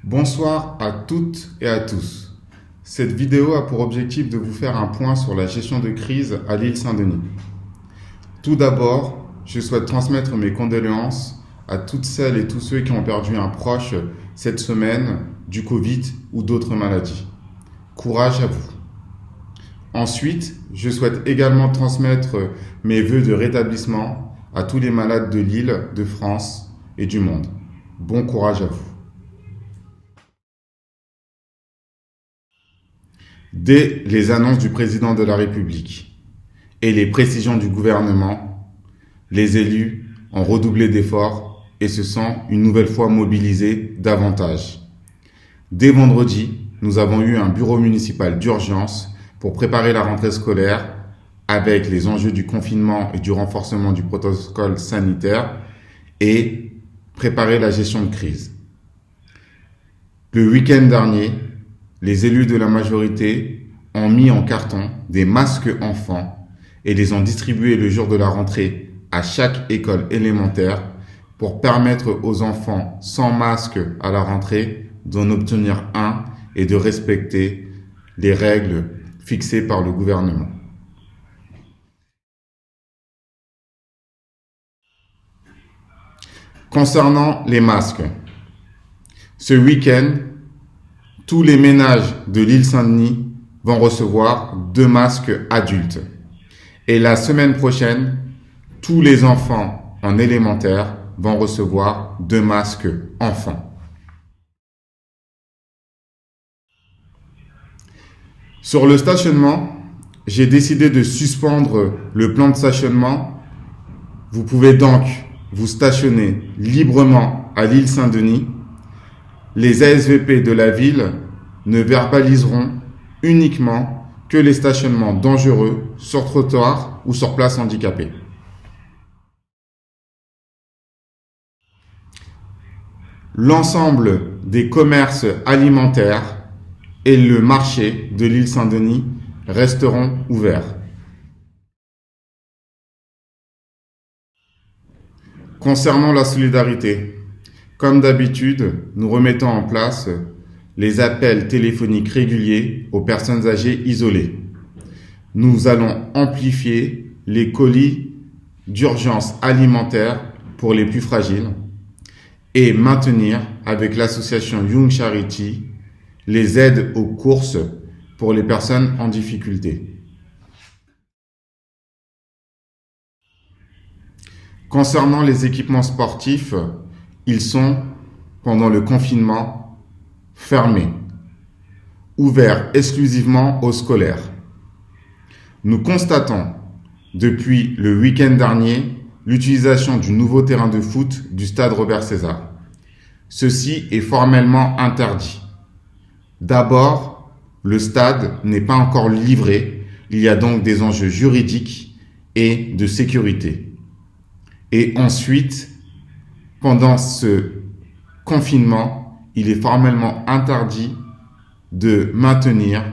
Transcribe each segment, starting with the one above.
Bonsoir à toutes et à tous. Cette vidéo a pour objectif de vous faire un point sur la gestion de crise à l'île Saint-Denis. Tout d'abord, je souhaite transmettre mes condoléances à toutes celles et tous ceux qui ont perdu un proche cette semaine du Covid ou d'autres maladies. Courage à vous. Ensuite, je souhaite également transmettre mes vœux de rétablissement à tous les malades de l'île, de France et du monde. Bon courage à vous. Dès les annonces du président de la République et les précisions du gouvernement, les élus ont redoublé d'efforts et se sont une nouvelle fois mobilisés davantage. Dès vendredi, nous avons eu un bureau municipal d'urgence pour préparer la rentrée scolaire avec les enjeux du confinement et du renforcement du protocole sanitaire et préparer la gestion de crise. Le week-end dernier, les élus de la majorité ont mis en carton des masques enfants et les ont distribués le jour de la rentrée à chaque école élémentaire pour permettre aux enfants sans masque à la rentrée d'en obtenir un et de respecter les règles fixées par le gouvernement. Concernant les masques, ce week-end, tous les ménages de l'île Saint-Denis vont recevoir 2 masques adultes. Et la semaine prochaine, tous les enfants en élémentaire vont recevoir 2 masques enfants. Sur le stationnement, j'ai décidé de suspendre le plan de stationnement. Vous pouvez donc vous stationner librement à l'île Saint-Denis. Les ASVP de la ville ne verbaliseront uniquement que les stationnements dangereux sur trottoir ou sur place handicapée. L'ensemble des commerces alimentaires et le marché de l'île Saint-Denis resteront ouverts. Concernant la solidarité, comme d'habitude, nous remettons en place les appels téléphoniques réguliers aux personnes âgées isolées. Nous allons amplifier les colis d'urgence alimentaire pour les plus fragiles et maintenir avec l'association Young Charity les aides aux courses pour les personnes en difficulté. Concernant les équipements sportifs, ils sont, pendant le confinement, fermés, ouverts exclusivement aux scolaires. Nous constatons, depuis le week-end dernier, l'utilisation du nouveau terrain de foot du stade Robert César. Ceci est formellement interdit. D'abord, le stade n'est pas encore livré, il y a donc des enjeux juridiques et de sécurité. Et ensuite, pendant ce confinement, il est formellement interdit de maintenir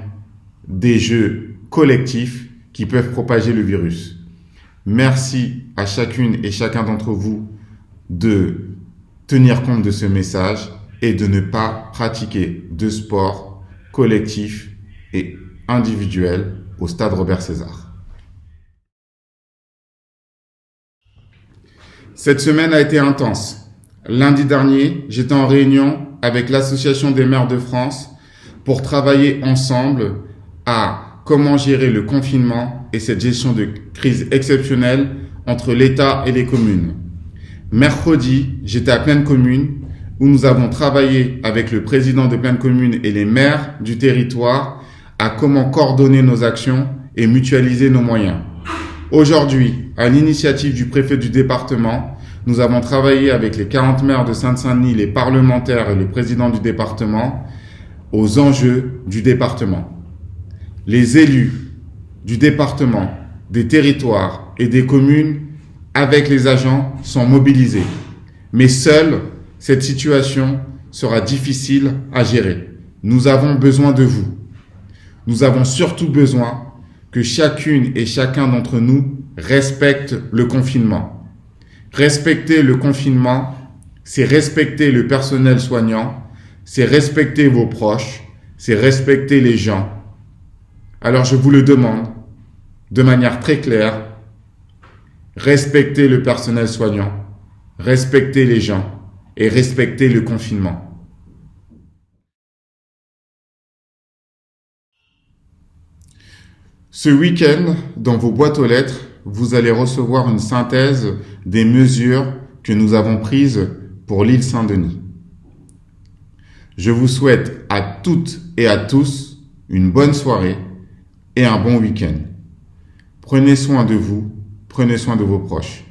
des jeux collectifs qui peuvent propager le virus. Merci à chacune et chacun d'entre vous de tenir compte de ce message et de ne pas pratiquer de sport collectif et individuel au stade Robert César. Cette semaine a été intense. Lundi dernier, j'étais en réunion avec l'Association des maires de France pour travailler ensemble à comment gérer le confinement et cette gestion de crise exceptionnelle entre l'État et les communes. Mercredi, j'étais à Plaine Commune où nous avons travaillé avec le président de Plaine Commune et les maires du territoire à comment coordonner nos actions et mutualiser nos moyens. Aujourd'hui, à l'initiative du préfet du département, nous avons travaillé avec les 40 maires de Seine-Saint-Denis, les parlementaires et le président du département aux enjeux du département. Les élus du département, des territoires et des communes avec les agents sont mobilisés. Mais seule cette situation sera difficile à gérer. Nous avons besoin de vous. Nous avons surtout besoin que chacune et chacun d'entre nous respecte le confinement. Respecter le confinement, c'est respecter le personnel soignant, c'est respecter vos proches, c'est respecter les gens. Alors je vous le demande, de manière très claire, respectez le personnel soignant, respectez les gens et respectez le confinement. Ce week-end, dans vos boîtes aux lettres, vous allez recevoir une synthèse des mesures que nous avons prises pour l'île Saint-Denis. Je vous souhaite à toutes et à tous une bonne soirée et un bon week-end. Prenez soin de vous, prenez soin de vos proches.